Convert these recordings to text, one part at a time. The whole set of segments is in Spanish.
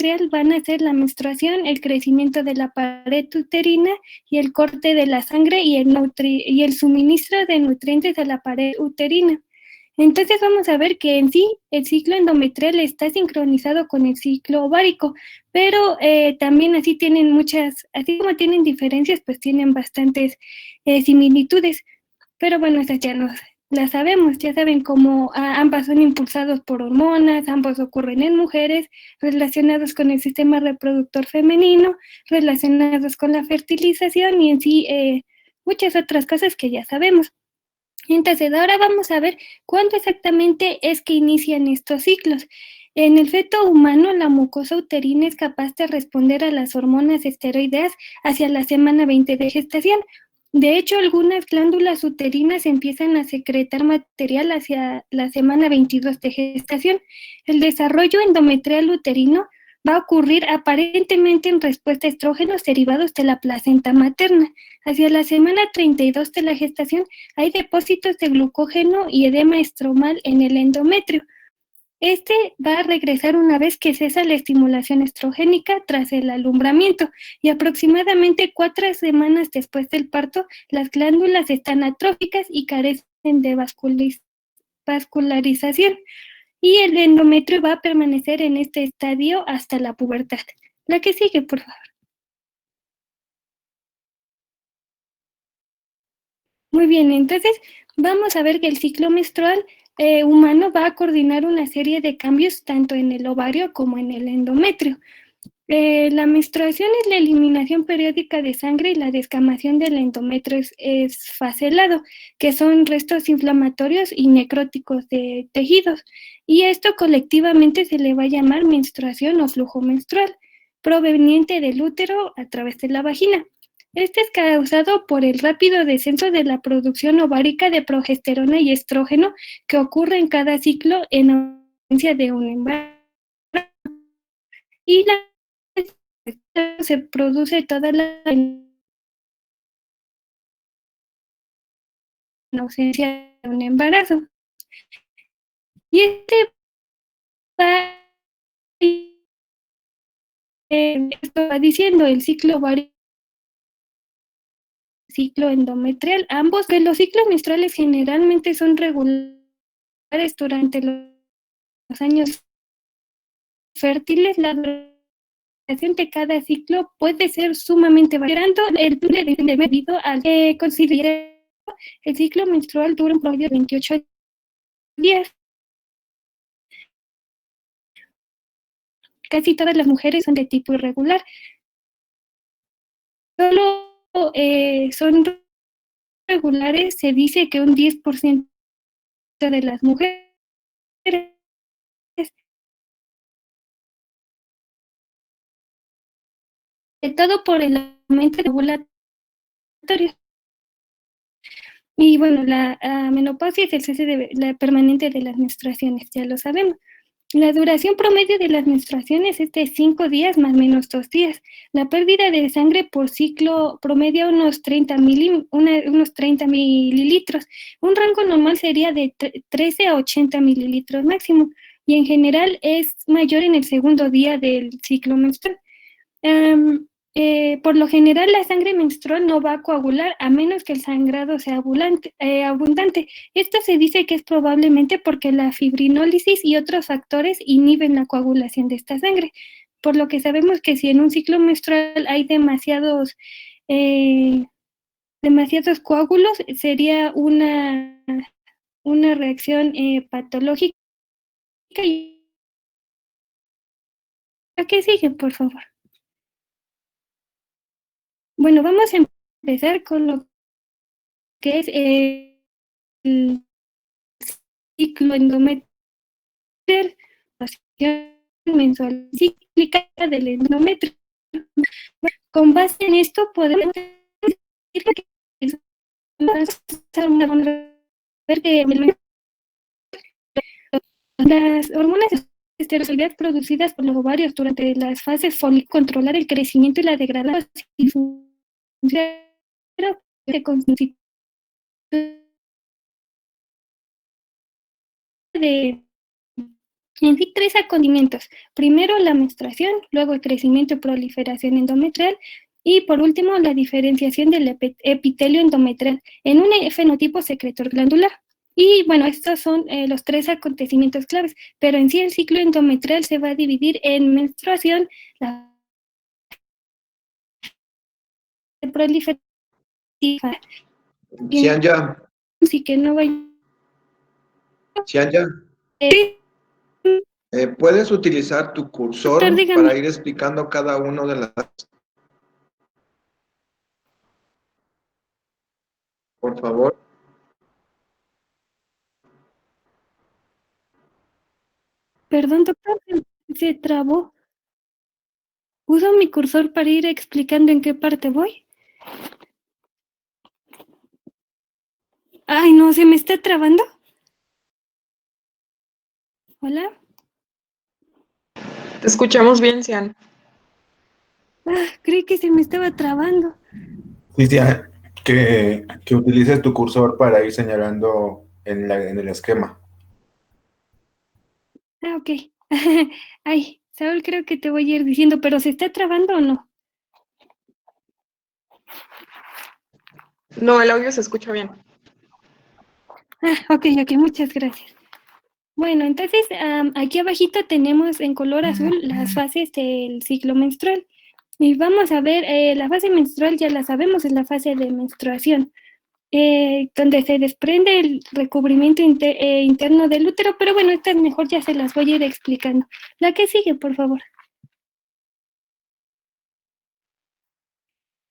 endometrial van a ser la menstruación, el crecimiento de la pared uterina y el corte de la sangre y el suministro de nutrientes a la pared uterina. Entonces vamos a ver que en sí el ciclo endometrial está sincronizado con el ciclo ovárico, pero también así como tienen diferencias, pues tienen bastantes similitudes. Pero bueno, esas ya no las sabemos, ya saben cómo ambas son impulsados por hormonas, ambos ocurren en mujeres, relacionados con el sistema reproductor femenino, relacionados con la fertilización y en sí muchas otras cosas que ya sabemos. Entonces, ahora vamos a ver cuándo exactamente es que inician estos ciclos. En el feto humano, la mucosa uterina es capaz de responder a las hormonas esteroideas hacia la semana 20 de gestación. De hecho, algunas glándulas uterinas empiezan a secretar material hacia la semana 22 de gestación. El desarrollo endometrial uterino va a ocurrir aparentemente en respuesta a estrógenos derivados de la placenta materna. Hacia la semana 32 de la gestación hay depósitos de glucógeno y edema estromal en el endometrio. Este va a regresar una vez que cesa la estimulación estrogénica tras el alumbramiento y aproximadamente 4 semanas después del parto, las glándulas están atróficas y carecen de vascularización y el endometrio va a permanecer en este estadio hasta la pubertad. La que sigue, por favor. Muy bien, entonces vamos a ver que el ciclo menstrual humano va a coordinar una serie de cambios tanto en el ovario como en el endometrio. La menstruación es la eliminación periódica de sangre y la descamación del endometrio es faselado, que son restos inflamatorios y necróticos de tejidos. Y esto colectivamente se le va a llamar menstruación o flujo menstrual, proveniente del útero a través de la vagina. Este es causado por el rápido descenso de la producción ovárica de progesterona y estrógeno que ocurre en cada ciclo en ausencia de un embarazo. Y se produce toda la en ausencia de un embarazo. Y va, esto va diciendo el ciclo ovárico, ciclo endometrial, ambos, que los ciclos menstruales generalmente son regulares durante los años fértiles. La duración de cada ciclo puede ser sumamente variante. El debido al que considera el ciclo menstrual dura un promedio de 28 días. Casi todas las mujeres son de tipo irregular. Solo son regulares, se dice que un 10% de las mujeres, todo por el aumento de ovulatorio. Y bueno, la menopausia es el cese la permanente de las menstruaciones, ya lo sabemos. La duración promedio de las menstruaciones es de 5 días más menos 2 días. La pérdida de sangre por ciclo promedia unos 30 mililitros. Un rango normal sería de 13 a 80 mililitros máximo y en general es mayor en el segundo día del ciclo menstrual. Por lo general, la sangre menstrual no va a coagular a menos que el sangrado sea abundante. Esto se dice que es probablemente porque la fibrinólisis y otros factores inhiben la coagulación de esta sangre. Por lo que sabemos que si en un ciclo menstrual hay eh, demasiados coágulos, sería una reacción patológica. ¿A qué sigue, por favor? Bueno, vamos a empezar con lo que es el ciclo endometrial, mensual cíclica del endometrio. Con base en esto podemos decir que las hormonas esteroideas producidas por los ovarios durante las fases folículo controlar el crecimiento y la degradación de constitución de En sí, tres acontecimientos. Primero, la menstruación, luego el crecimiento y proliferación endometrial, y por último, la diferenciación del epitelio endometrial en un fenotipo secretor glandular. Y bueno, estos son los tres acontecimientos claves, pero en sí el ciclo endometrial se va a dividir en menstruación, la proliferación, Xianya, así que no vaya. Xianya, ¿puedes utilizar tu Doctor, cursor para dígame. ir explicando cada uno de las, por favor? Perdón, doctor, se trabó. ¿Uso mi cursor para ir explicando en qué parte voy? Ay, no, ¿se me está trabando? ¿Hola? Te escuchamos bien, Cian. Creí que se me estaba trabando. Cristian, que utilices tu cursor para ir señalando en el esquema. Ok. Ay, Saúl, creo que te voy a ir diciendo, pero ¿se está trabando o no? No, el audio se escucha bien. Ok, muchas gracias. Bueno, entonces aquí abajito tenemos en color azul las fases del ciclo menstrual. Y vamos a ver, la fase menstrual ya la sabemos, es la fase de menstruación, donde se desprende el recubrimiento interno del útero, pero bueno, estas mejor ya se las voy a ir explicando. La que sigue, por favor.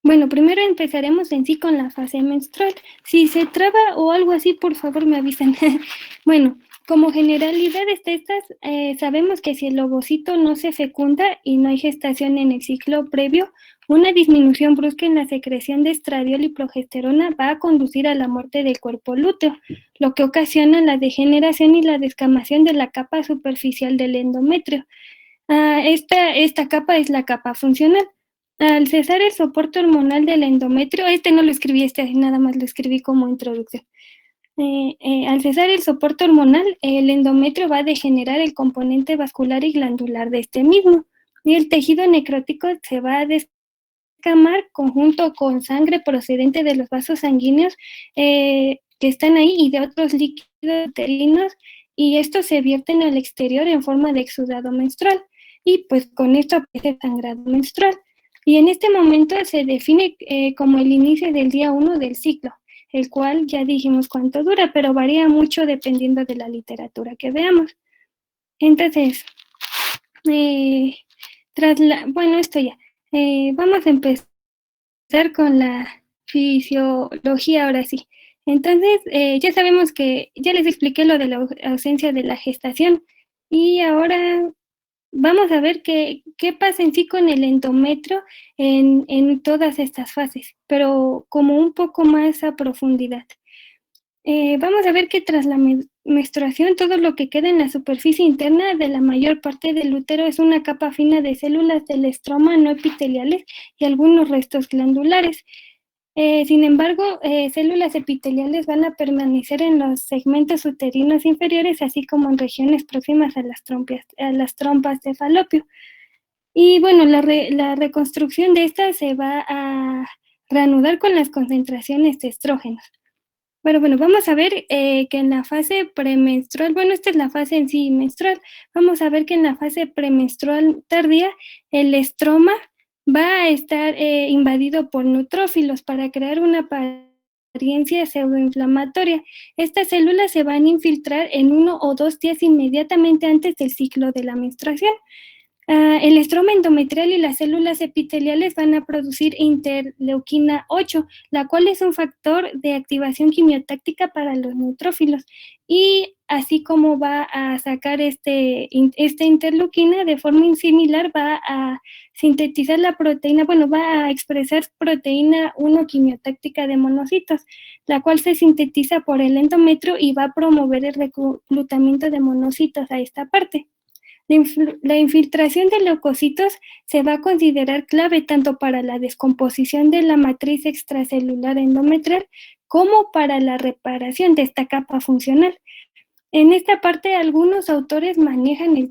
Bueno, primero empezaremos en sí con la fase menstrual. Si se traba o algo así, por favor me avisan. Bueno, como generalidades de estas, sabemos que si el ovocito no se fecunda y no hay gestación en el ciclo previo, una disminución brusca en la secreción de estradiol y progesterona va a conducir a la muerte del cuerpo lúteo, lo que ocasiona la degeneración y la descamación de la capa superficial del endometrio. Esta capa es la capa funcional. Al cesar el soporte hormonal del endometrio, no lo escribí, nada más lo escribí como introducción. Al cesar el soporte hormonal, el endometrio va a degenerar el componente vascular y glandular de este mismo, y el tejido necrótico se va a descamar conjunto con sangre procedente de los vasos sanguíneos que están ahí y de otros líquidos uterinos, y estos se vierten al exterior en forma de exudado menstrual, y pues con esto aparece sangrado menstrual. Y en este momento se define como el inicio del día 1 del ciclo, el cual ya dijimos cuánto dura, pero varía mucho dependiendo de la literatura que veamos. Entonces, bueno, esto ya. Vamos a empezar con la fisiología ahora sí. Entonces, ya sabemos que ya les expliqué lo de la ausencia de la gestación, y ahora vamos a ver qué pasa en sí con el endometrio en todas estas fases, pero como un poco más a profundidad. Vamos a ver que tras la menstruación, todo lo que queda en la superficie interna de la mayor parte del útero es una capa fina de células del estroma no epiteliales y algunos restos glandulares. Sin embargo, células epiteliales van a permanecer en los segmentos uterinos inferiores, así como en regiones próximas a las trompas de falopio. Y bueno, la reconstrucción de estas se va a reanudar con las concentraciones de estrógenos. Bueno, vamos a ver que en la fase premenstrual, bueno, esta es la fase en sí menstrual, vamos a ver que en la fase premenstrual tardía, el estroma va a estar invadido por neutrófilos para crear una apariencia pseudoinflamatoria. Estas células se van a infiltrar en 1 o 2 días inmediatamente antes del ciclo de la menstruación. El estroma endometrial y las células epiteliales van a producir interleuquina 8, la cual es un factor de activación quimiotáctica para los neutrófilos, y así como va a sacar esta interleuquina, de forma similar va a sintetizar la proteína, bueno, va a expresar proteína 1 quimiotáctica de monocitos, la cual se sintetiza por el endometrio y va a promover el reclutamiento de monocitos a esta parte. La infiltración de leucocitos se va a considerar clave tanto para la descomposición de la matriz extracelular endometrial como para la reparación de esta capa funcional. En esta parte, algunos autores manejan el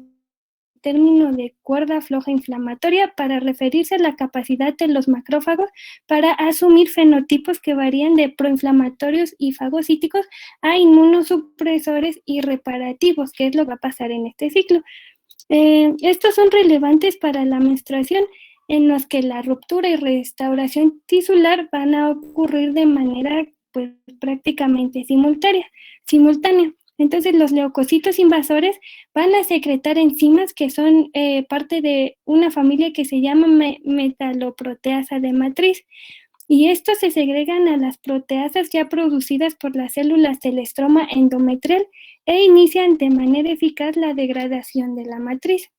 término de cuerda floja inflamatoria para referirse a la capacidad de los macrófagos para asumir fenotipos que varían de proinflamatorios y fagocíticos a inmunosupresores y reparativos, que es lo que va a pasar en este ciclo. Estos son relevantes para la menstruación, en los que la ruptura y restauración tisular van a ocurrir de manera pues, prácticamente simultánea. Entonces, los leucocitos invasores van a secretar enzimas que son parte de una familia que se llama metaloproteasa de matriz. Y estos se segregan a las proteasas ya producidas por las células del estroma endometrial e inician de manera eficaz la degradación de la matriz.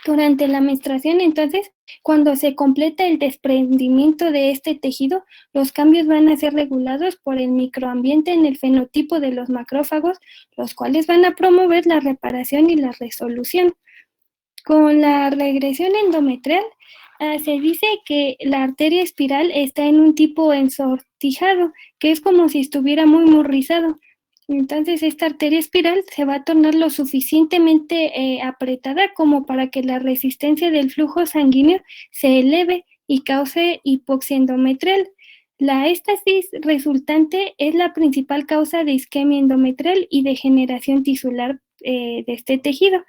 Durante la menstruación, entonces, cuando se completa el desprendimiento de este tejido, los cambios van a ser regulados por el microambiente en el fenotipo de los macrófagos, los cuales van a promover la reparación y la resolución. Con la regresión endometrial, se dice que la arteria espiral está en un tipo ensortijado, que es como si estuviera muy rizado. Entonces, esta arteria espiral se va a tornar lo suficientemente apretada como para que la resistencia del flujo sanguíneo se eleve y cause hipoxia endometrial. La éstasis resultante es la principal causa de isquemia endometrial y degeneración tisular de este tejido.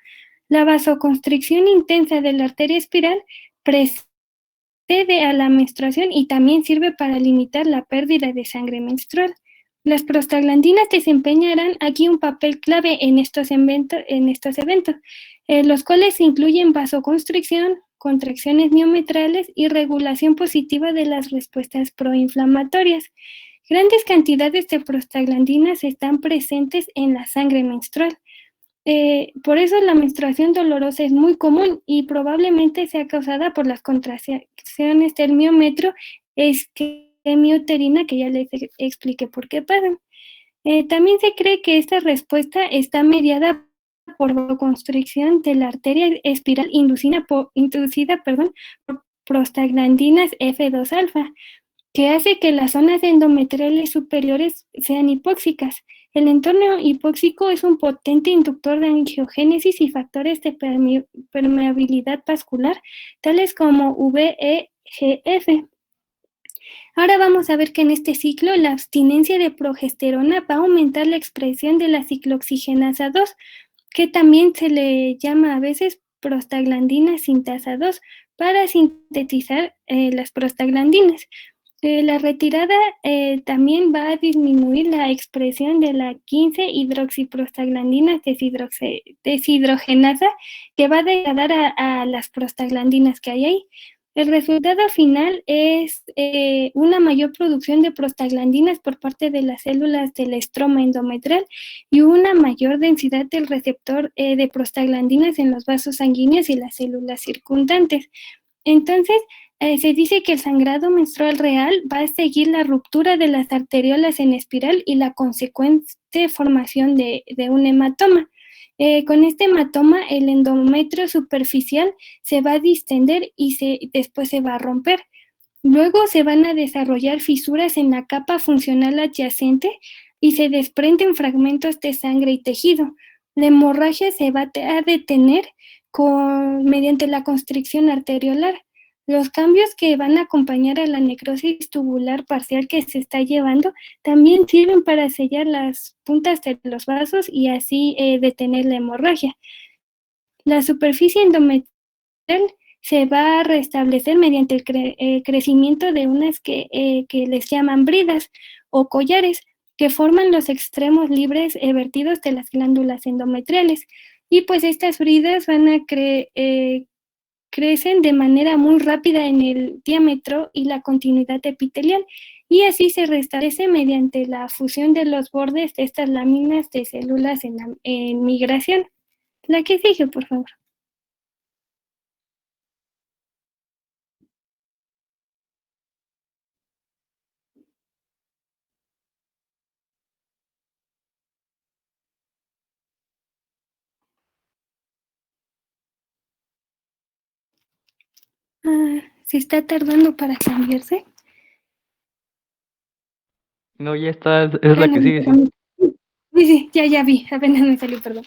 La vasoconstricción intensa de la arteria espiral precede a la menstruación y también sirve para limitar la pérdida de sangre menstrual. Las prostaglandinas desempeñarán aquí un papel clave en estos eventos, los cuales incluyen vasoconstricción, contracciones miometrales y regulación positiva de las respuestas proinflamatorias. Grandes cantidades de prostaglandinas están presentes en la sangre menstrual. Por eso la menstruación dolorosa es muy común y probablemente sea causada por las contracciones del miometrio isquemia-uterina, que ya les expliqué por qué pasan. También se cree que esta respuesta está mediada por constricción de la arteria espiral inducida por prostaglandinas F2-alfa, que hace que las zonas endometriales superiores sean hipóxicas. El entorno hipóxico es un potente inductor de angiogénesis y factores de permeabilidad vascular, tales como VEGF. Ahora vamos a ver que en este ciclo la abstinencia de progesterona va a aumentar la expresión de la ciclooxigenasa 2, que también se le llama a veces prostaglandina sintasa 2, para sintetizar las prostaglandinas. La retirada también va a disminuir la expresión de la 15-hidroxiprostaglandina deshidrogenasa, que va a degradar a las prostaglandinas que hay ahí. El resultado final es una mayor producción de prostaglandinas por parte de las células del estroma endometrial y una mayor densidad del receptor de prostaglandinas en los vasos sanguíneos y las células circundantes. Entonces, se dice que el sangrado menstrual real va a seguir la ruptura de las arteriolas en espiral y la consecuente formación de un hematoma. Con este hematoma, el endometrio superficial se va a distender y después se va a romper. Luego se van a desarrollar fisuras en la capa funcional adyacente y se desprenden fragmentos de sangre y tejido. La hemorragia se va a detener mediante la constricción arteriolar. Los cambios que van a acompañar a la necrosis tubular parcial que se está llevando también sirven para sellar las puntas de los vasos y así detener la hemorragia. La superficie endometrial se va a restablecer mediante el crecimiento de unas que les llaman bridas o collares, que forman los extremos libres vertidos de las glándulas endometriales. Y pues estas bridas van a crecen de manera muy rápida en el diámetro y la continuidad epitelial, y así se restablece mediante la fusión de los bordes de estas láminas de células en migración. La que sigue, por favor. ¿Se está tardando para cambiarse? No, ya está, es la que sigue, sí. Sí, ya vi, apenas me salió, perdón.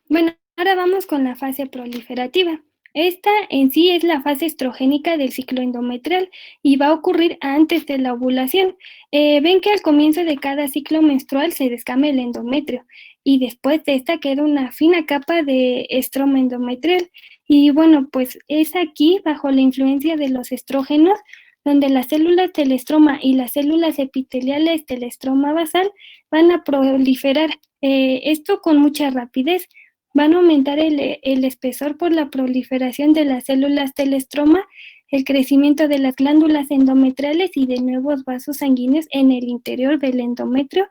Bueno, ahora vamos con la fase proliferativa. Esta en sí es la fase estrogénica del ciclo endometrial y va a ocurrir antes de la ovulación. Ven que al comienzo de cada ciclo menstrual se descama el endometrio y después de esta queda una fina capa de estroma endometrial. Y bueno, pues es aquí, bajo la influencia de los estrógenos, donde las células del estroma y las células epiteliales del estroma basal van a proliferar. Esto con mucha rapidez. Van a aumentar el espesor por la proliferación de las células del estroma, el crecimiento de las glándulas endometriales y de nuevos vasos sanguíneos en el interior del endometrio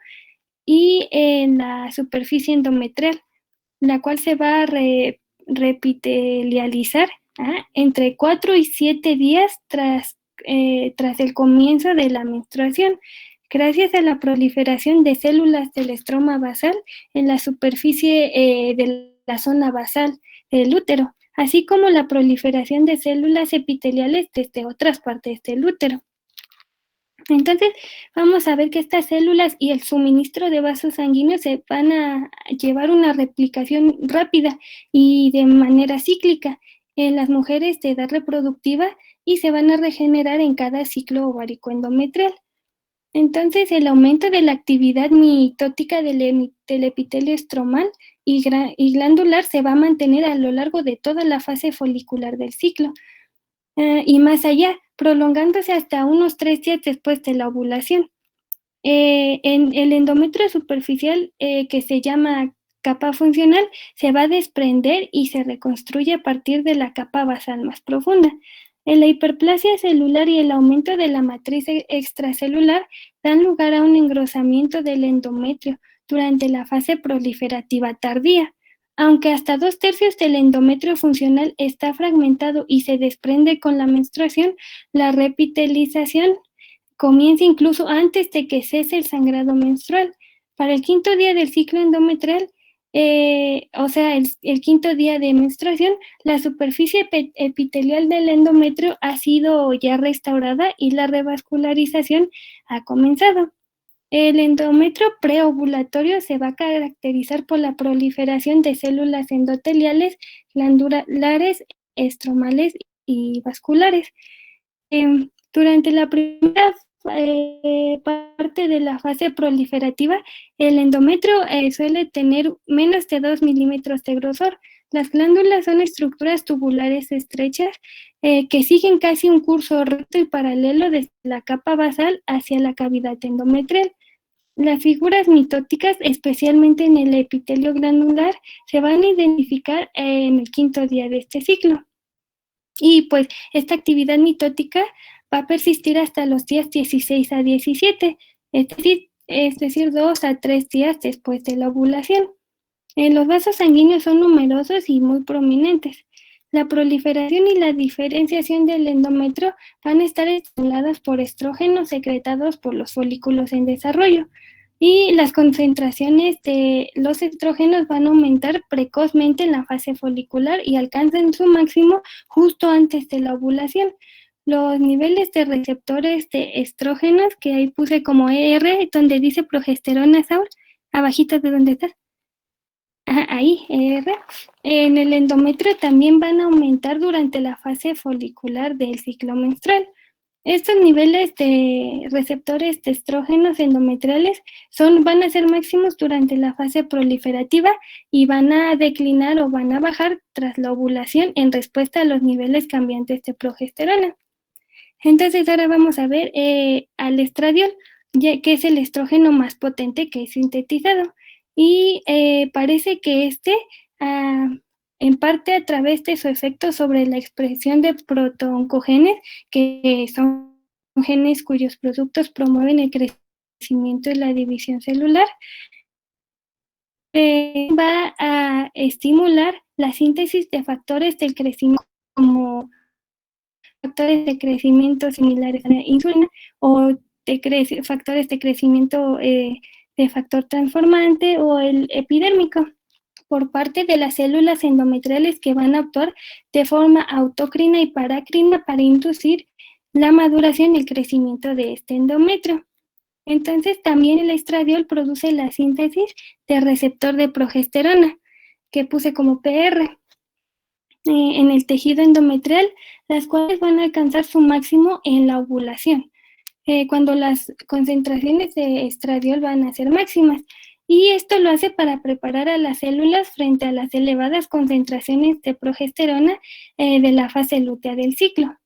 y en la superficie endometrial, la cual se va a repitelializar entre 4 y 7 días tras el comienzo de la menstruación, gracias a la proliferación de células del estroma basal en la superficie de la zona basal del útero, así como la proliferación de células epiteliales desde otras partes del útero. Entonces, vamos a ver que estas células y el suministro de vasos sanguíneos se van a llevar una replicación rápida y de manera cíclica en las mujeres de edad reproductiva y se van a regenerar en cada ciclo ovárico endometrial. Entonces, el aumento de la actividad mitótica del epitelio estromal y glandular se va a mantener a lo largo de toda la fase folicular del ciclo. Y más allá, prolongándose hasta unos 3 días después de la ovulación. En el endometrio superficial, que se llama capa funcional, se va a desprender y se reconstruye a partir de la capa basal más profunda. La hiperplasia celular y el aumento de la matriz extracelular dan lugar a un engrosamiento del endometrio durante la fase proliferativa tardía. Aunque hasta 2/3 del endometrio funcional está fragmentado y se desprende con la menstruación, la repitelización comienza incluso antes de que cese el sangrado menstrual. Para el 5.º día del ciclo endometrial, o sea, el 5.º día de menstruación, la superficie epitelial del endometrio ha sido ya restaurada y la revascularización ha comenzado. El endometrio preovulatorio se va a caracterizar por la proliferación de células endoteliales, glandulares, estromales y vasculares. Durante la primera parte de la fase proliferativa, el endometrio suele tener menos de 2 milímetros de grosor. Las glándulas son estructuras tubulares estrechas que siguen casi un curso recto y paralelo desde la capa basal hacia la cavidad endometrial. Las figuras mitóticas, especialmente en el epitelio glandular, se van a identificar en el 5.º día de este ciclo. Y pues esta actividad mitótica va a persistir hasta los días 16 a 17, es decir, 2 a 3 días después de la ovulación. Los vasos sanguíneos son numerosos y muy prominentes. La proliferación y la diferenciación del endometrio van a estar estimuladas por estrógenos secretados por los folículos en desarrollo, y las concentraciones de los estrógenos van a aumentar precozmente en la fase folicular y alcanzan su máximo justo antes de la ovulación. Los niveles de receptores de estrógenos, que ahí puse como ER, donde dice progesterona, Saúl, abajito de donde estás. Ahí, ER, en el endometrio también van a aumentar durante la fase folicular del ciclo menstrual. Estos niveles de receptores de estrógenos endometriales van a ser máximos durante la fase proliferativa y van a declinar o van a bajar tras la ovulación en respuesta a los niveles cambiantes de progesterona. Entonces ahora vamos a ver al estradiol, que es el estrógeno más potente que es sintetizado. Y parece que en parte a través de su efecto sobre la expresión de protooncogenes, que son genes cuyos productos promueven el crecimiento y la división celular, va a estimular la síntesis de factores del crecimiento, como factores de crecimiento similares a la insulina o factores de crecimiento de factor transformante o el epidérmico, por parte de las células endometriales, que van a actuar de forma autocrina y paracrina para inducir la maduración y el crecimiento de este endometrio. Entonces también el estradiol produce la síntesis de receptor de progesterona, que puse como PR, en el tejido endometrial, las cuales van a alcanzar su máximo en la ovulación, cuando las concentraciones de estradiol van a ser máximas. Y esto lo hace para preparar a las células frente a las elevadas concentraciones de progesterona de la fase lútea del ciclo.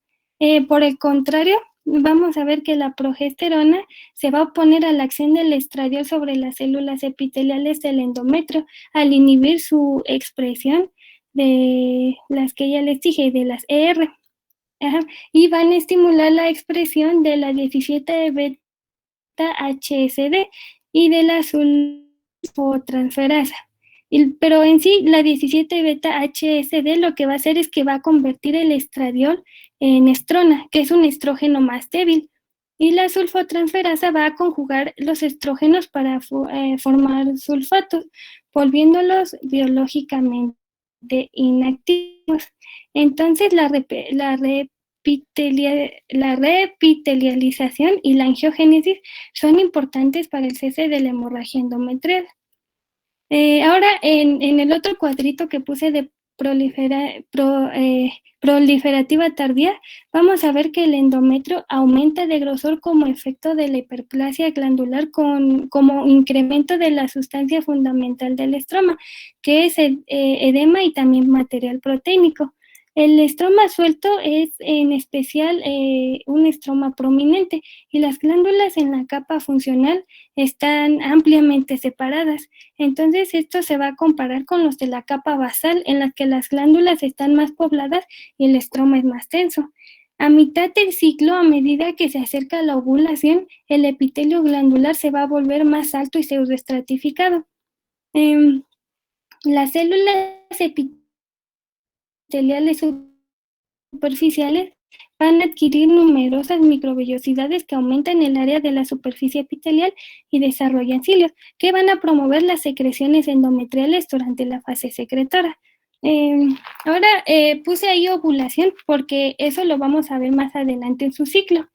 Por el contrario, vamos a ver que la progesterona se va a oponer a la acción del estradiol sobre las células epiteliales del endometrio al inhibir su expresión de las que ya les dije, de las ER. Ajá, y van a estimular la expresión de la 17 beta HSD y de la sulfotransferasa. Pero en sí, la 17 beta HSD lo que va a hacer es que va a convertir el estradiol en estrona, que es un estrógeno más débil. Y la sulfotransferasa va a conjugar los estrógenos para formar sulfatos, volviéndolos biológicamente inactivos. Entonces, la reepitelialización y la angiogénesis son importantes para el cese de la hemorragia endometrial. Ahora, en el otro cuadrito que puse de proliferativa tardía, vamos a ver que el endometrio aumenta de grosor como efecto de la hiperplasia glandular como incremento de la sustancia fundamental del estroma, que es edema y también material proteínico. El estroma suelto es en especial un estroma prominente y las glándulas en la capa funcional están ampliamente separadas. Entonces esto se va a comparar con los de la capa basal en las que las glándulas están más pobladas y el estroma es más denso. A mitad del ciclo, a medida que se acerca la ovulación, el epitelio glandular se va a volver más alto y pseudoestratificado. Las células epiteliales superficiales van a adquirir numerosas microvellosidades que aumentan el área de la superficie epitelial y desarrollan cilios, que van a promover las secreciones endometriales durante la fase secretora. Ahora puse ahí ovulación porque eso lo vamos a ver más adelante en su ciclo.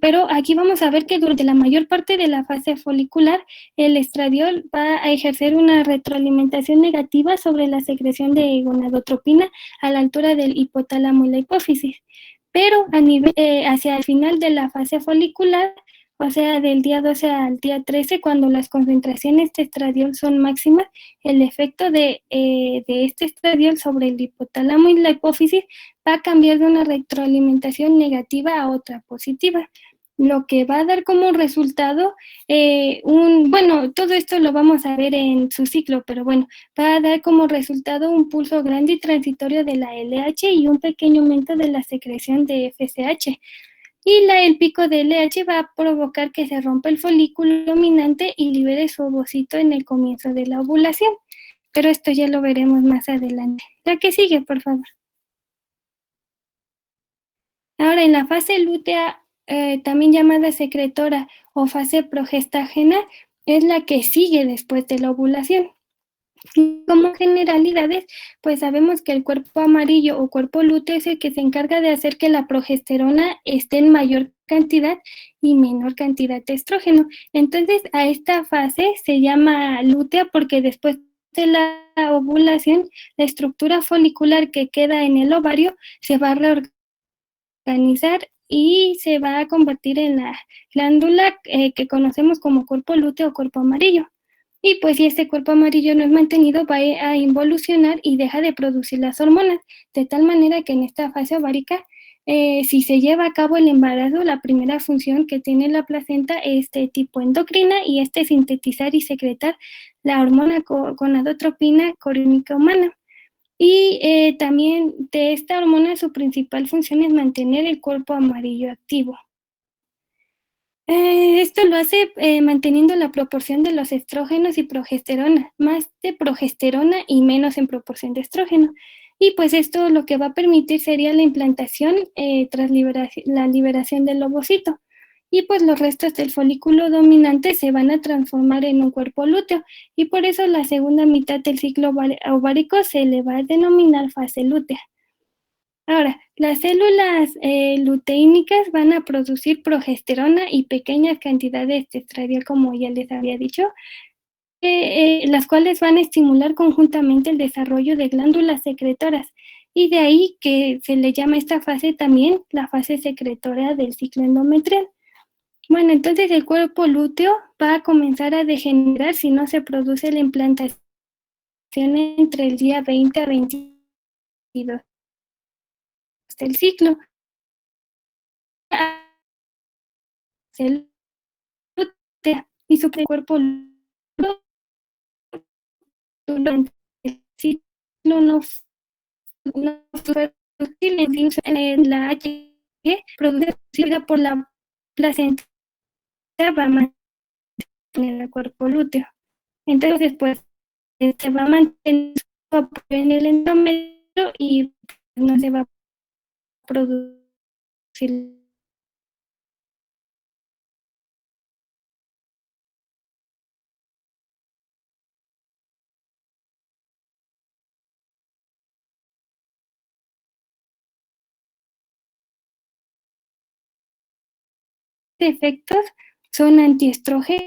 Pero aquí vamos a ver que durante la mayor parte de la fase folicular, el estradiol va a ejercer una retroalimentación negativa sobre la secreción de gonadotropina a la altura del hipotálamo y la hipófisis. Pero hacia el final de la fase folicular, o sea, del día 12 al día 13, cuando las concentraciones de estradiol son máximas, el efecto de este estradiol sobre el hipotálamo y la hipófisis va a cambiar de una retroalimentación negativa a otra positiva, lo que va a dar como resultado bueno, todo esto lo vamos a ver en su ciclo, pero bueno, va a dar como resultado un pulso grande y transitorio de la LH y un pequeño aumento de la secreción de FSH. Y el pico de LH va a provocar que se rompa el folículo dominante y libere su ovocito en el comienzo de la ovulación. Pero esto ya lo veremos más adelante. La que sigue, por favor. Ahora, en la fase lútea, también llamada secretora o fase progestágena, es la que sigue después de la ovulación. Como generalidades, pues sabemos que el cuerpo amarillo o cuerpo lúteo es el que se encarga de hacer que la progesterona esté en mayor cantidad y menor cantidad de estrógeno. Entonces, a esta fase se llama lútea porque después de la ovulación, la estructura folicular que queda en el ovario se va a reorganizar y se va a convertir en la glándula que conocemos como cuerpo lúteo o cuerpo amarillo. Y pues si este cuerpo amarillo no es mantenido, va a involucionar y deja de producir las hormonas, de tal manera que en esta fase ovárica, si se lleva a cabo el embarazo, la primera función que tiene la placenta es de tipo endocrina y es sintetizar y secretar la hormona gonadotropina coriónica humana. Y también de esta hormona su principal función es mantener el cuerpo amarillo activo. Esto lo hace manteniendo la proporción de los estrógenos y progesterona, más de progesterona y menos en proporción de estrógeno. Y pues esto lo que va a permitir sería la implantación tras la liberación del ovocito. Y pues los restos del folículo dominante se van a transformar en un cuerpo lúteo. Y por eso la segunda mitad del ciclo ovárico se le va a denominar fase lútea. Ahora, las células luteínicas van a producir progesterona y pequeñas cantidades de estradiol, como ya les había dicho, las cuales van a estimular conjuntamente el desarrollo de glándulas secretoras. Y de ahí que se le llama esta fase también la fase secretora del ciclo endometrial. Bueno, entonces el cuerpo lúteo va a comenzar a degenerar si no se produce la implantación entre el día 20 a 22 del ciclo. Se lútea y su cuerpo lúteo durante el ciclo no fue útil en la HG producida por la placenta va a mantener el cuerpo lúteo. Entonces, pues, se va a mantener su apoyo en el endometrio y no se va a producir efectos. Son antiestrógenos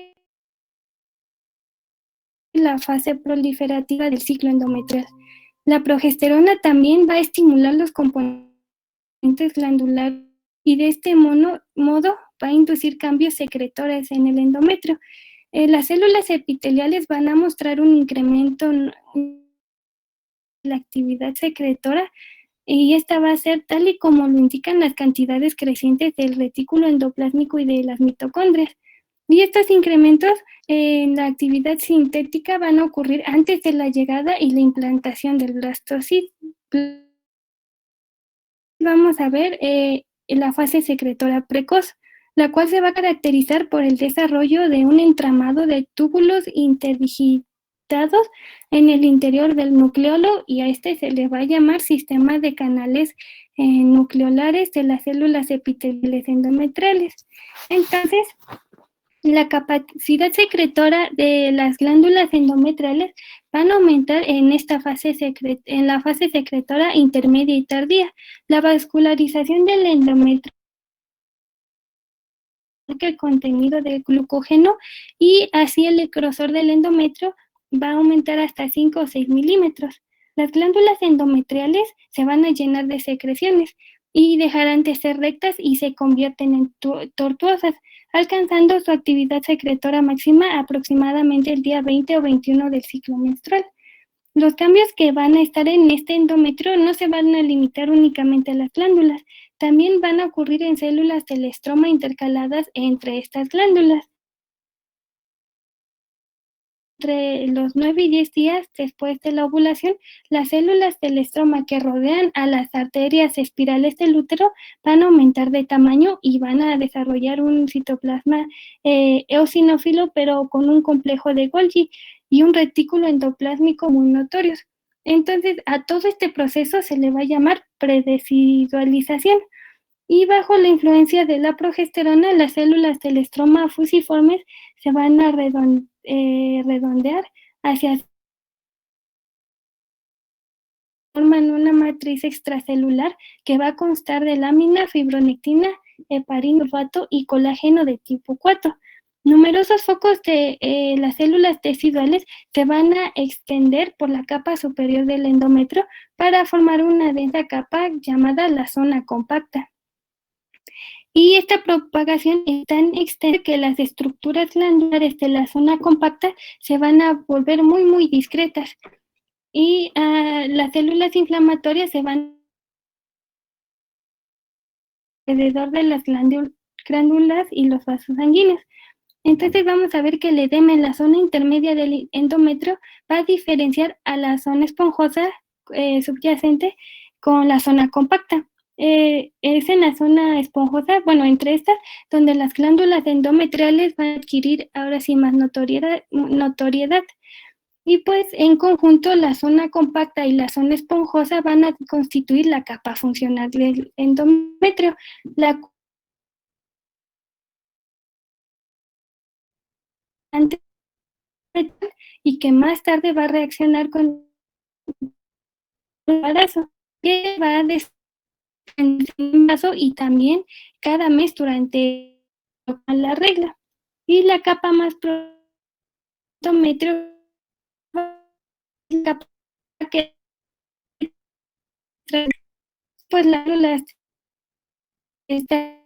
en la fase proliferativa del ciclo endometrial. La progesterona también va a estimular los componentes glandulares y de este modo va a inducir cambios secretores en el endometrio. Las células epiteliales van a mostrar un incremento en la actividad secretora y esta va a ser tal y como lo indican las cantidades crecientes del retículo endoplásmico y de las mitocondrias. Y estos incrementos en la actividad sintética van a ocurrir antes de la llegada y la implantación del blastocisto. Vamos a ver la fase secretora precoz, la cual se va a caracterizar por el desarrollo de un entramado de túbulos interdigitados en el interior del nucleolo, y a este se le va a llamar sistema de canales nucleolares de las células epiteliales endometriales. Entonces, la capacidad secretora de las glándulas endometriales van a aumentar en esta fase en la fase secretora intermedia y tardía. La vascularización del endometrio, el contenido de glucógeno, y así el grosor del endometrio va a aumentar hasta 5 o 6 milímetros. Las glándulas endometriales se van a llenar de secreciones y dejarán de ser rectas y se convierten en tortuosas, alcanzando su actividad secretora máxima aproximadamente el día 20 o 21 del ciclo menstrual. Los cambios que van a estar en este endometrio no se van a limitar únicamente a las glándulas, también van a ocurrir en células del estroma intercaladas entre estas glándulas. Entre los 9 y 10 días después de la ovulación, las células del estroma que rodean a las arterias espirales del útero van a aumentar de tamaño y van a desarrollar un citoplasma eosinófilo, pero con un complejo de Golgi y un retículo endoplásmico muy notorios. Entonces, a todo este proceso se le va a llamar predesidualización. Y bajo la influencia de la progesterona, las células del estroma fusiformes se van a redondear hacia forman una matriz extracelular que va a constar de lámina, fibronectina, heparina, sulfato y colágeno de tipo 4. Numerosos focos de las células teciduales se van a extender por la capa superior del endometrio para formar una densa capa llamada la zona compacta. Y esta propagación es tan extensa que las estructuras glandulares de la zona compacta se van a volver muy, muy discretas. Y las células inflamatorias se van alrededor de las glándulas y los vasos sanguíneos. Entonces vamos a ver que el edema en la zona intermedia del endometrio va a diferenciar a la zona esponjosa subyacente con la zona compacta. Es en la zona esponjosa, bueno, entre estas, donde las glándulas endometriales van a adquirir ahora sí más notoriedad. Y pues en conjunto la zona compacta y la zona esponjosa van a constituir la capa funcional del endometrio, la y que más tarde va a reaccionar con el embarazo, que va a en el embarazo y también cada mes durante la regla. Y la capa más endometrio, la capa que pues las células están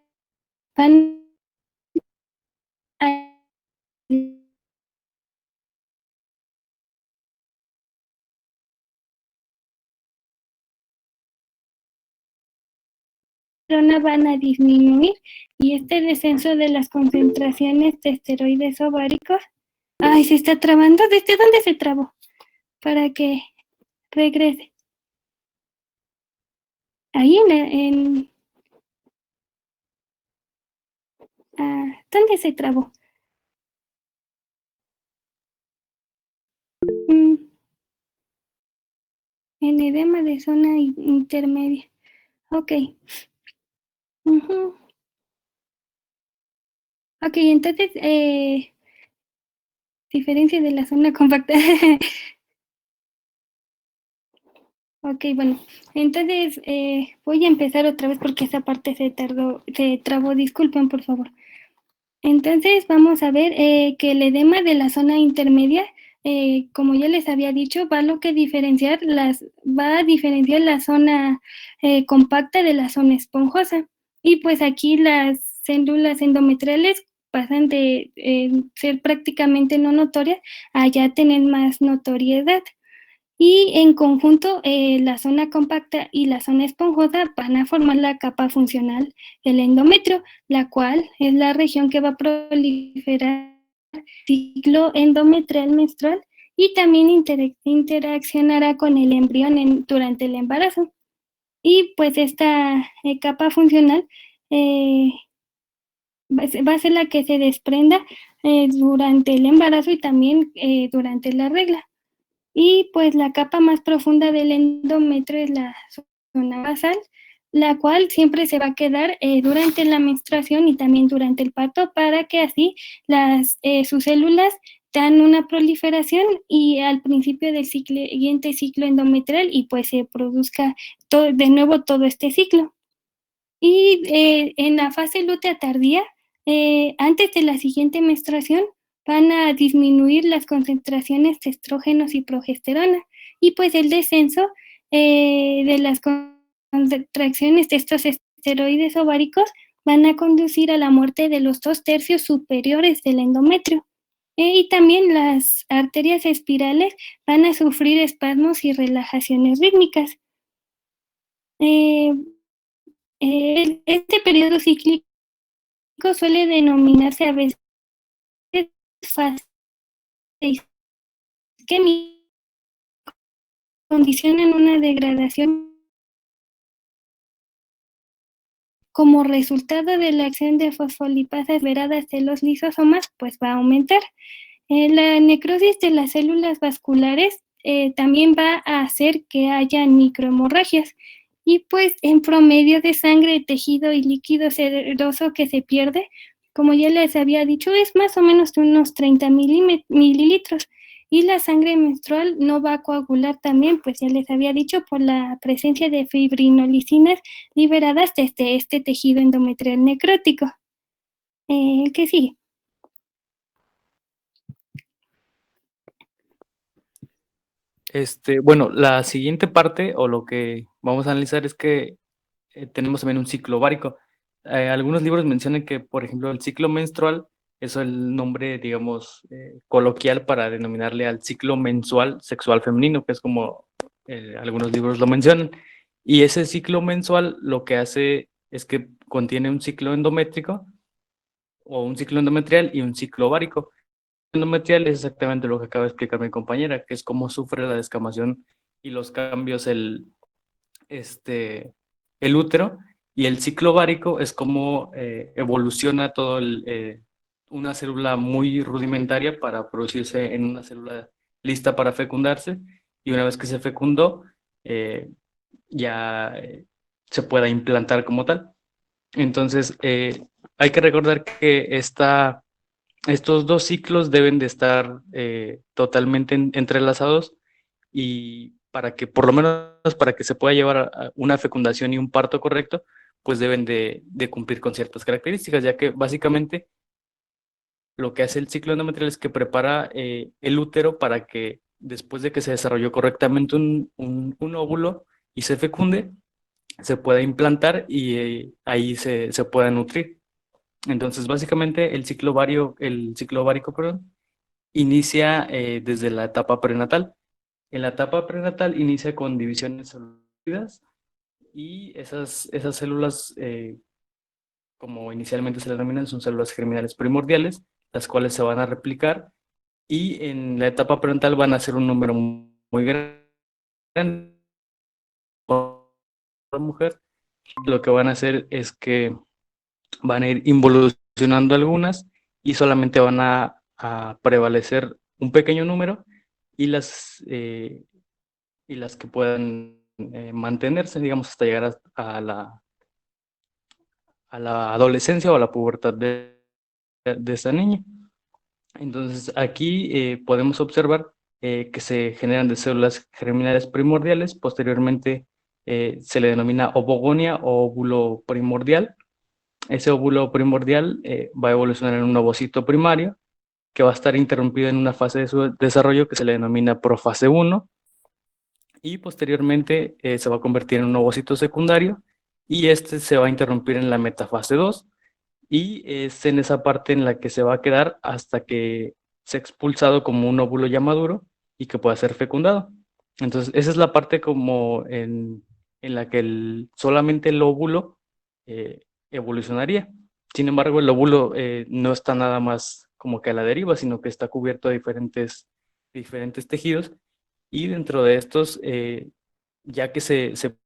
van a disminuir y este descenso de las concentraciones de esteroides ováricos. Ay, se está trabando. ¿Desde dónde se trabó? Para que regrese. Ahí ¿dónde se trabó? En edema de zona intermedia. Ok. Ok, entonces, diferencia de la zona compacta. Ok, bueno, entonces voy a empezar otra vez porque esa parte se trabó, disculpen por favor. Entonces vamos a ver que el edema de la zona intermedia, como ya les había dicho, va a diferenciar la zona compacta de la zona esponjosa. Y pues aquí las células endometriales pasan de ser prácticamente no notorias a ya tener más notoriedad. Y en conjunto, la zona compacta y la zona esponjosa van a formar la capa funcional del endometrio, la cual es la región que va a proliferar el ciclo endometrial menstrual y también interaccionará con el embrión durante el embarazo. Y pues esta capa funcional va a ser la que se desprenda durante el embarazo y también durante la regla. Y pues la capa más profunda del endometrio es la zona basal, la cual siempre se va a quedar durante la menstruación y también durante el parto para que así sus células dan una proliferación y al principio del siguiente ciclo endometrial y pues se produzca de nuevo todo este ciclo. Y en la fase lútea tardía, antes de la siguiente menstruación, van a disminuir las concentraciones de estrógenos y progesterona y pues el descenso de las contracciones de estos esteroides ováricos van a conducir a la muerte de los 2/3 superiores del endometrio. Y también las arterias espirales van a sufrir espasmos y relajaciones rítmicas. Este periodo cíclico suele denominarse a veces fase isquémica, condicionan una degradación como resultado de la acción de fosfolipasas liberadas de los lisosomas, pues va a aumentar. La necrosis de las células vasculares también va a hacer que haya microhemorragias y pues en promedio de sangre, tejido y líquido seroso que se pierde, como ya les había dicho, es más o menos de unos 30 mililitros. Y la sangre menstrual no va a coagular también, pues ya les había dicho, por la presencia de fibrinolicinas liberadas desde este tejido endometrial necrótico. ¿Qué sigue? Bueno, la siguiente parte o lo que vamos a analizar es que tenemos también un ciclo ovárico. Algunos libros mencionan que, por ejemplo, el ciclo menstrual es el nombre, digamos, coloquial para denominarle al ciclo mensual sexual femenino, que es como algunos libros lo mencionan. Y ese ciclo mensual lo que hace es que contiene un ciclo endométrico o un ciclo endometrial y un ciclo ovárico. Endometrial es exactamente lo que acaba de explicar mi compañera, que es cómo sufre la descamación y los cambios el útero, y el ciclo ovárico es cómo evoluciona todo una célula muy rudimentaria para producirse en una célula lista para fecundarse, y una vez que se fecundó, ya se pueda implantar como tal. Entonces, hay que recordar que estos dos ciclos deben de estar totalmente entrelazados, y para que por lo menos para que se pueda llevar a una fecundación y un parto correcto, pues deben de cumplir con ciertas características, ya que básicamente lo que hace el ciclo endometrial es que prepara el útero para que después de que se desarrolló correctamente un óvulo y se fecunde, se pueda implantar y ahí se pueda nutrir. Entonces, básicamente el ciclo ovárico, perdón, inicia desde la etapa prenatal. En la etapa prenatal inicia con divisiones celulares y esas células, como inicialmente se le denominan, son células germinales primordiales, las cuales se van a replicar y en la etapa prenatal van a ser un número muy grande. La mujer, lo que van a hacer es que van a ir involucionando algunas y solamente van a prevalecer un pequeño número y las que puedan mantenerse, digamos, hasta llegar a la adolescencia o a la pubertad de esta niña. Entonces, aquí podemos observar que se generan de células germinales primordiales, posteriormente se le denomina ovogonia o óvulo primordial. Ese óvulo primordial va a evolucionar en un ovocito primario, que va a estar interrumpido en una fase de su desarrollo que se le denomina profase 1, y posteriormente se va a convertir en un ovocito secundario, y este se va a interrumpir en la metafase 2, y es en esa parte en la que se va a quedar hasta que sea expulsado como un óvulo ya maduro y que pueda ser fecundado. Entonces, esa es la parte como en la que solamente el óvulo evolucionaría. Sin embargo, el óvulo no está nada más como que a la deriva, sino que está cubierto de diferentes tejidos, y dentro de estos, ya que se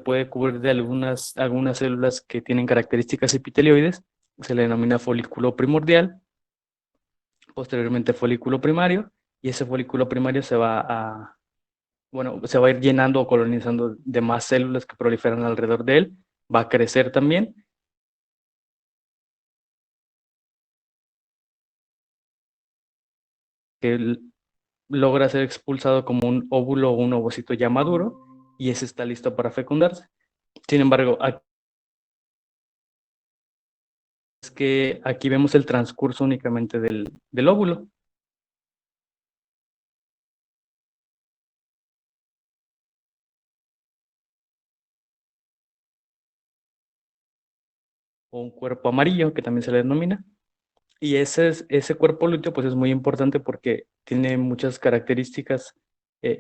puede cubrir de algunas células que tienen características epitelioides, se le denomina folículo primordial, posteriormente folículo primario, y ese folículo primario se va a ir llenando o colonizando de más células que proliferan alrededor de él, va a crecer también. Que logra ser expulsado como un óvulo o un ovocito ya maduro, y ese está listo para fecundarse. Sin embargo, aquí vemos el transcurso únicamente del óvulo. O un cuerpo amarillo, que también se le denomina. Y ese cuerpo lúteo pues es muy importante porque tiene muchas características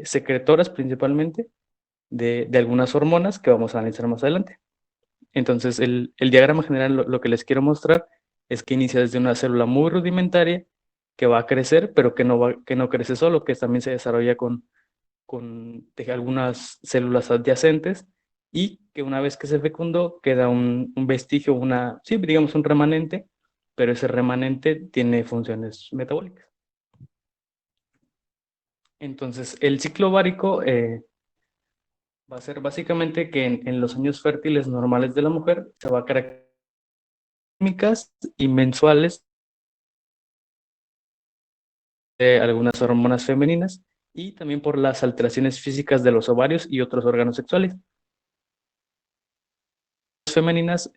secretoras principalmente de algunas hormonas que vamos a analizar más adelante. Entonces el diagrama general lo que les quiero mostrar es que inicia desde una célula muy rudimentaria que va a crecer, pero que no crece solo, que también se desarrolla con algunas células adyacentes, y que una vez que se fecundó queda un vestigio, sí, digamos un remanente, pero ese remanente tiene funciones metabólicas. Entonces, el ciclo ovárico va a ser básicamente que en los años fértiles normales de la mujer se va a caracterizar químicas y mensuales de algunas hormonas femeninas, y también por las alteraciones físicas de los ovarios y otros órganos sexuales. Las femeninas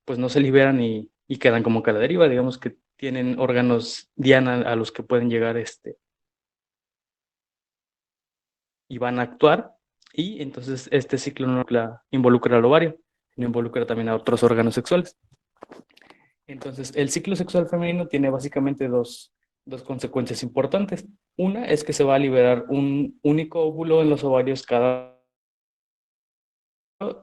pues no se liberan y quedan como que a la deriva, digamos que tienen órganos diana a los que pueden llegar y van a actuar, y entonces este ciclo no involucra al ovario, sino involucra también a otros órganos sexuales. Entonces, el ciclo sexual femenino tiene básicamente dos consecuencias importantes. Una es que se va a liberar un único óvulo en los ovarios cada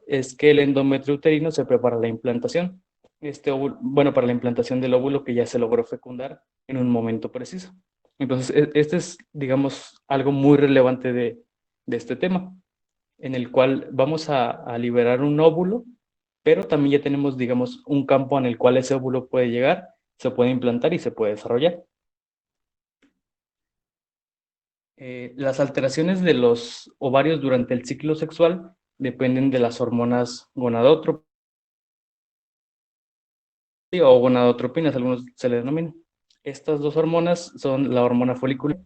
es que el endometrio uterino se prepara la implantación. Para la implantación del óvulo que ya se logró fecundar en un momento preciso. Entonces, este es, digamos, algo muy relevante de este tema, en el cual vamos a liberar un óvulo, pero también ya tenemos, digamos, un campo en el cual ese óvulo puede llegar, se puede implantar y se puede desarrollar. Las alteraciones de los ovarios durante el ciclo sexual dependen de las hormonas gonadotrópicas o gonadotropinas, algunos se le denominan. Estas dos hormonas son la hormona folicular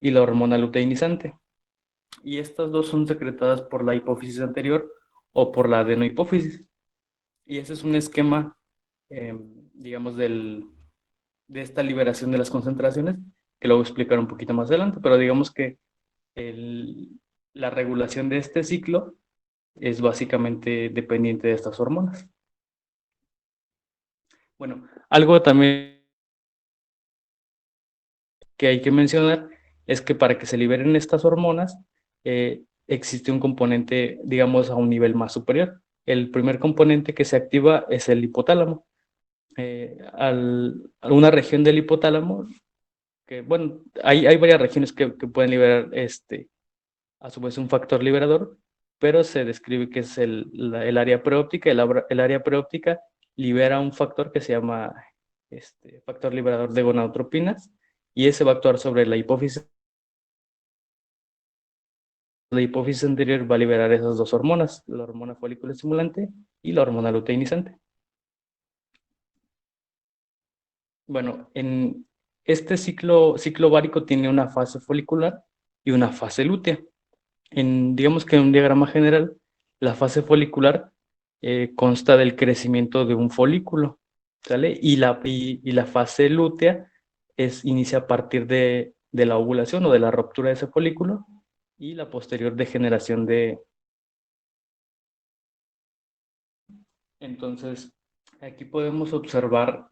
y la hormona luteinizante. y estas dos son secretadas por la hipófisis anterior o por la adenohipófisis. Y ese es un esquema, digamos, de esta liberación de las concentraciones, que lo voy a explicar un poquito más adelante, pero digamos que la regulación de este ciclo es básicamente dependiente de estas hormonas. Bueno, algo también que hay que mencionar es que para que se liberen estas hormonas existe un componente, digamos, a un nivel más superior. El primer componente que se activa es el hipotálamo. A una región del hipotálamo, que bueno, hay varias regiones que pueden liberar a su vez un factor liberador, pero se describe que es el área preóptica. El área preóptica libera un factor que se llama factor liberador de gonadotropinas, y ese va a actuar sobre la hipófisis. La hipófisis anterior va a liberar esas dos hormonas, la hormona folículo estimulante y la hormona luteinizante. Bueno, en este ciclo ovárico tiene una fase folicular y una fase lútea. Digamos que en un diagrama general, la fase folicular consta del crecimiento de un folículo, ¿sale? Y la fase lútea inicia a partir de la ovulación o de la ruptura de ese folículo y la posterior degeneración de... Entonces, aquí podemos observar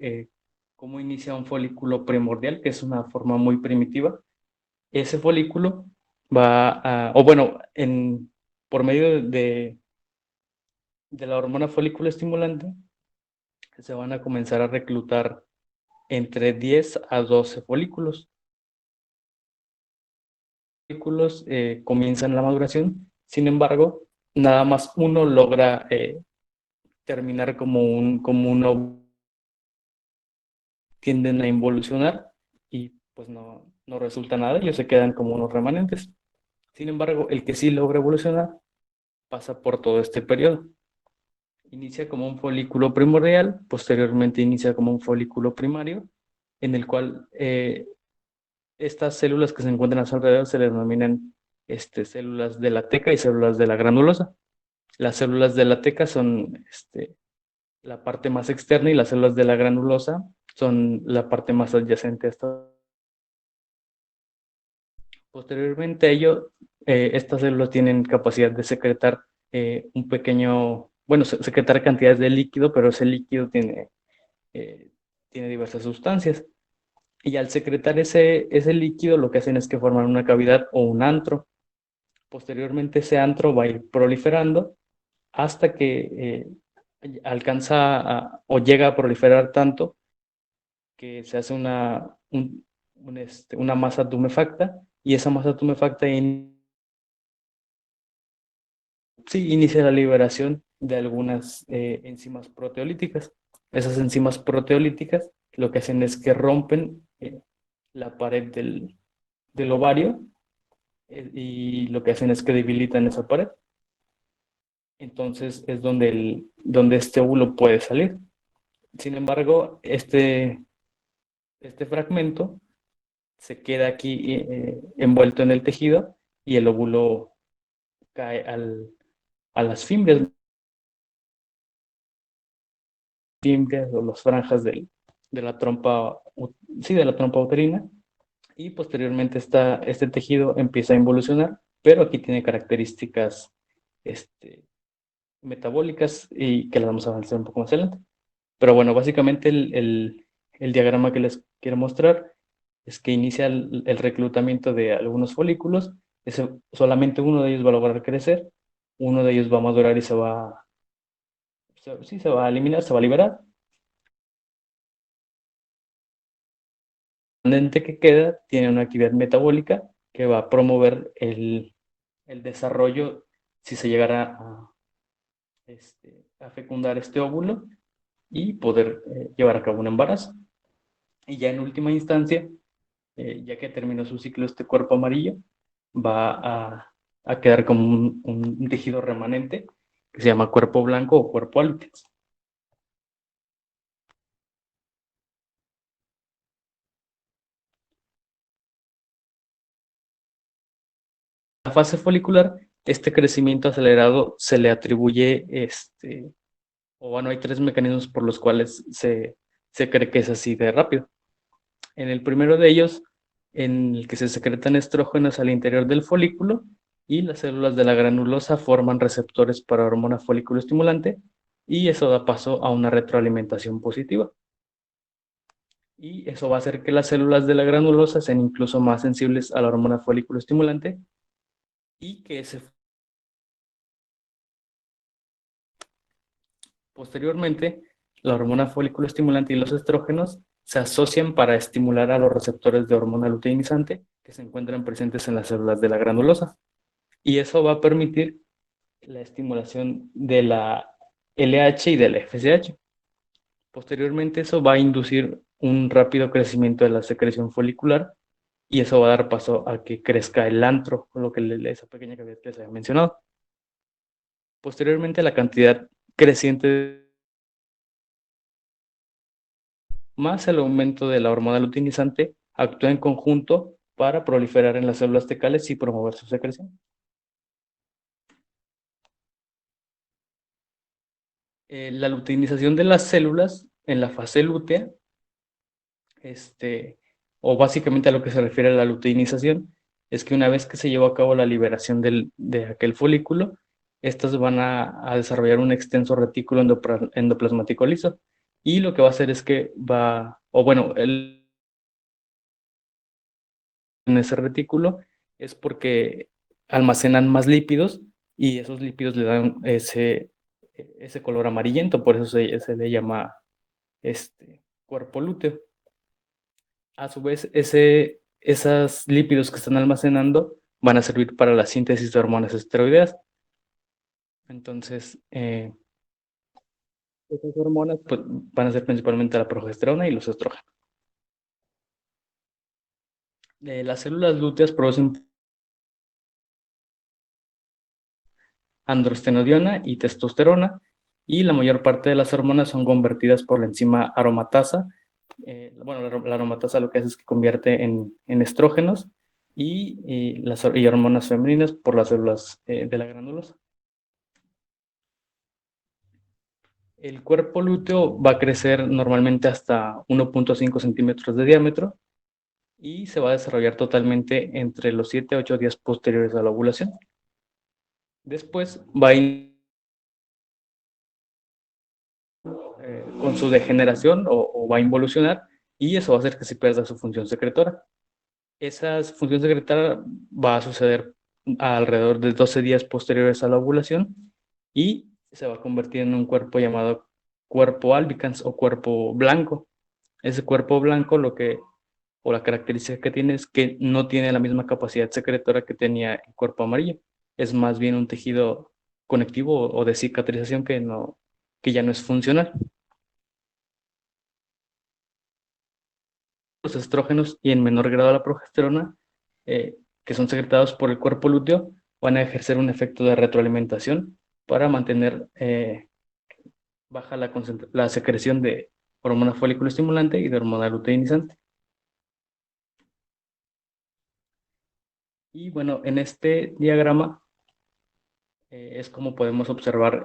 cómo inicia un folículo primordial, que es una forma muy primitiva. Ese folículo o bueno, por medio de la hormona folículo estimulante, se van a comenzar a reclutar entre 10 a 12 folículos. Folículos comienzan la maduración, sin embargo, nada más uno logra terminar como un óvulo. Tienden a involucionar y pues no resulta nada, ellos se quedan como unos remanentes. Sin embargo, el que sí logra evolucionar pasa por todo este periodo. Inicia como un folículo primordial, posteriormente inicia como un folículo primario, en el cual estas células que se encuentran a su alrededor se le denominan células de la teca y células de la granulosa. Las células de la teca son la parte más externa y las células de la granulosa son la parte más adyacente a esta. Posteriormente a ello, estas células tienen capacidad de secretar secretar cantidades de líquido, pero ese líquido tiene diversas sustancias. Y al secretar ese líquido, lo que hacen es que forman una cavidad o un antro. Posteriormente ese antro va a ir proliferando hasta que alcanza o llega a proliferar tanto que se hace una masa tumefacta, y esa masa tumefacta inicia la liberación de algunas enzimas proteolíticas. Esas enzimas proteolíticas lo que hacen es que rompen la pared del ovario y lo que hacen es que debilitan esa pared. Entonces es donde este óvulo puede salir. Sin embargo, este fragmento se queda aquí envuelto en el tejido y el óvulo cae a las fimbrias o las franjas de la trompa, de la trompa uterina, y posteriormente este tejido empieza a involucionar, pero aquí tiene características metabólicas y que las vamos a avanzar un poco más adelante. Pero bueno, básicamente el diagrama que les quiero mostrar es que inicia el reclutamiento de algunos folículos. Solamente uno de ellos va a lograr crecer, uno de ellos va a madurar y se va a eliminar, se va a liberar. El componente que queda tiene una actividad metabólica que va a promover el desarrollo, si se llegara a fecundar este óvulo y poder llevar a cabo un embarazo. Y ya en última instancia, ya que terminó su ciclo este cuerpo amarillo, va a quedar como un tejido remanente que se llama cuerpo blanco o cuerpo álitex. la fase folicular, este crecimiento acelerado se le atribuye, o bueno, hay tres mecanismos por los cuales se cree que es así de rápido. En el primero de ellos, en el que se secretan estrógenos al interior del folículo y las células de la granulosa forman receptores para hormona folículo estimulante y eso da paso a una retroalimentación positiva. Y eso va a hacer que las células de la granulosa sean incluso más sensibles a la hormona folículo estimulante y que posteriormente la hormona folículo estimulante y los estrógenos se asocian para estimular a los receptores de hormona luteinizante que se encuentran presentes en las células de la granulosa. Y eso va a permitir la estimulación de la LH y del FSH. Posteriormente eso va a inducir un rápido crecimiento de la secreción folicular y eso va a dar paso a que crezca el antro, con lo que esa pequeña cavidad que les había mencionado. Posteriormente la cantidad creciente más el aumento de la hormona luteinizante actúa en conjunto para proliferar en las células tecales y promover su secreción. La luteinización de las células en la fase lútea, o básicamente a lo que se refiere a la luteinización, es que una vez que se llevó a cabo la liberación de aquel folículo, estas van a desarrollar un extenso retículo endoplasmático liso. Y lo que va a hacer es que en ese retículo es porque almacenan más lípidos y esos lípidos le dan ese color amarillento, por eso se le llama cuerpo lúteo. A su vez, esos lípidos que están almacenando van a servir para la síntesis de hormonas esteroideas. Entonces, esas hormonas pues, van a ser principalmente la progesterona y los estrógenos. Las células lúteas producen androstenediona y testosterona, y la mayor parte de las hormonas son convertidas por la enzima aromatasa. La aromatasa lo que hace es que convierte en estrógenos y hormonas femeninas por las células de la granulosa. El cuerpo lúteo va a crecer normalmente hasta 1.5 centímetros de diámetro y se va a desarrollar totalmente entre los 7 a 8 días posteriores a la ovulación. Después va a con su degeneración o va a involucionar y eso va a hacer que se pierda su función secretora. Esa función secretora va a suceder alrededor de 12 días posteriores a la ovulación y se va a convertir en un cuerpo llamado cuerpo albicans o cuerpo blanco. Ese cuerpo blanco la característica que tiene es que no tiene la misma capacidad secretora que tenía el cuerpo amarillo. Es más bien un tejido conectivo o de cicatrización que ya no es funcional. Los estrógenos y en menor grado la progesterona, que son secretados por el cuerpo lúteo, van a ejercer un efecto de retroalimentación para mantener baja la secreción de hormona folículo estimulante y de hormona luteinizante. Y bueno, en este diagrama es como podemos observar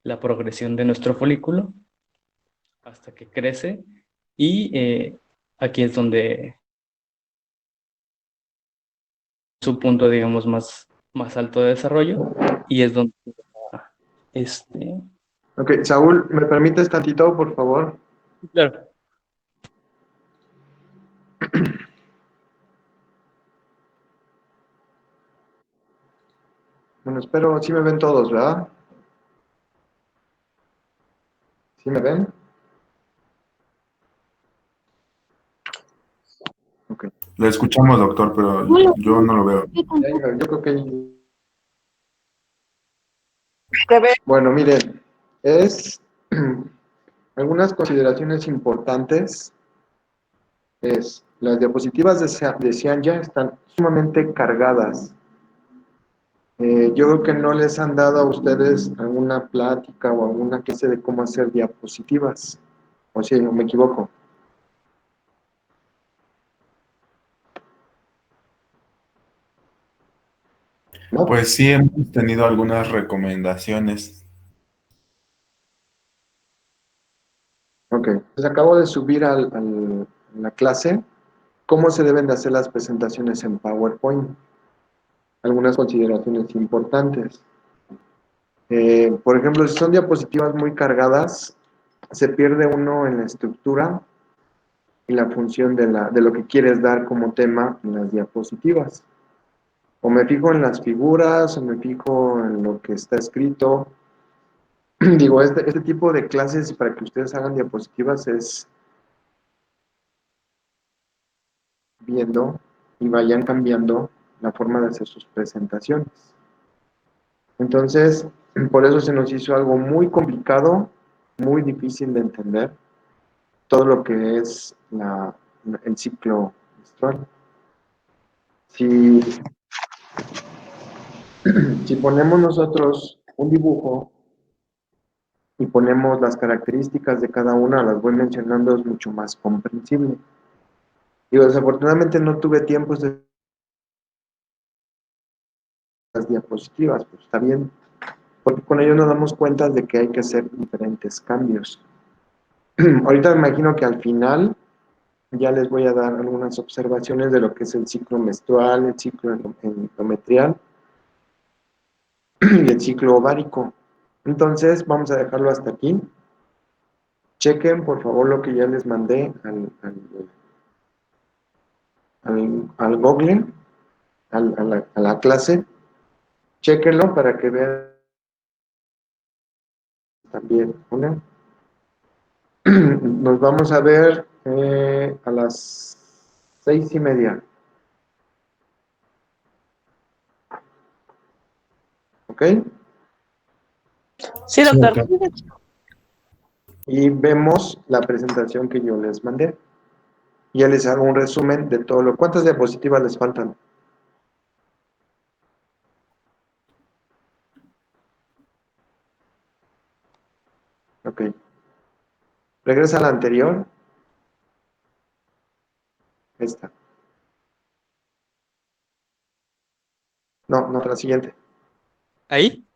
la progresión de nuestro folículo hasta que crece y aquí es donde su punto, digamos, más alto de desarrollo y es donde Ok, Saúl, ¿me permites tantito, por favor? claro. Bueno, espero, sí me ven todos, ¿verdad? ¿Sí me ven? Ok. Lo escuchamos, doctor, pero yo no lo veo. Yo creo que... Bueno, miren, algunas consideraciones importantes las diapositivas de Cianya están sumamente cargadas. Yo creo que no les han dado a ustedes alguna plática o alguna clase de cómo hacer diapositivas. O si me equivoco. ¿no? Pues sí, hemos tenido algunas recomendaciones. Ok, pues acabo de subir la clase cómo se deben de hacer las presentaciones en PowerPoint. Algunas consideraciones importantes. Por ejemplo, si son diapositivas muy cargadas, se pierde uno en la estructura y la función de lo que quieres dar como tema en las diapositivas. O me fijo en las figuras, o me fijo en lo que está escrito. Digo, este tipo de clases para que ustedes hagan diapositivas es viendo y vayan cambiando la forma de hacer sus presentaciones. Entonces, por eso se nos hizo algo muy complicado, muy difícil de entender, todo lo que es el ciclo menstrual. Si, si ponemos nosotros un dibujo y ponemos las características de cada una, las voy mencionando, es mucho más comprensible. Digo, desafortunadamente no tuve tiempo de las diapositivas, pero está bien, porque con ello nos damos cuenta de que hay que hacer diferentes cambios. Ahorita me imagino que al final ya les voy a dar algunas observaciones de lo que es el ciclo menstrual, el ciclo endometrial y el ciclo ovárico. Entonces, vamos a dejarlo hasta aquí. Chequen, por favor, lo que ya les mandé al Google, a la clase. Chequenlo para que vean también. ¿Una? Nos vamos a ver a las 6:30. ¿Ok? Sí, Sí, doctor. doctor. Y vemos la presentación que yo les mandé. Ya les hago un resumen de todo lo. ¿Cuántas diapositivas les faltan? Ok. Regresa a la anterior. Esta. No, no, la siguiente. ¿Ahí?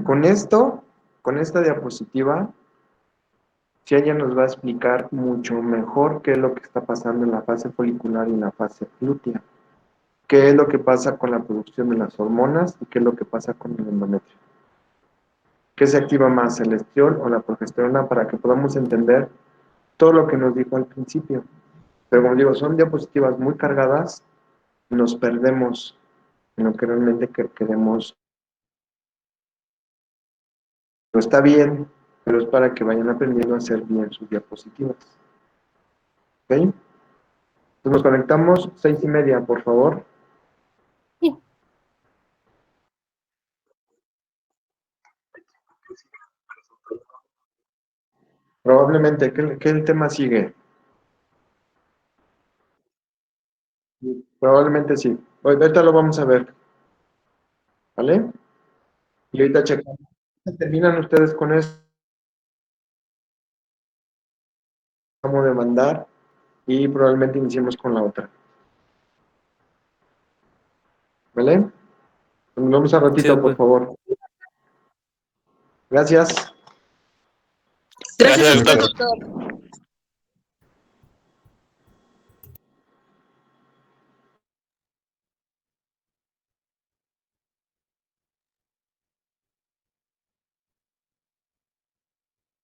Con esto, con esta diapositiva, si ella nos va a explicar mucho mejor qué es lo que está pasando en la fase folicular y en la fase lútea. Qué es lo que pasa con la producción de las hormonas y qué es lo que pasa con el endometrio. ¿Qué se activa más, el estriol o la progesterona para que podamos entender todo lo que nos dijo al principio? Pero como digo, son diapositivas muy cargadas, nos perdemos en lo que realmente queremos. No está bien, pero es para que vayan aprendiendo a hacer bien sus diapositivas. ¿Ok? Entonces nos conectamos 6:30, por favor. Sí. Probablemente, ¿qué tema sigue? Probablemente sí. Ahorita lo vamos a ver, ¿vale? Y ahorita checamos. Terminan ustedes con esto, vamos a mandar y probablemente iniciemos con la otra. ¿Vale? Nos vemos a Sí, ratito, por doctor. favor. Gracias. Gracias, Gracias, doctor. doctor.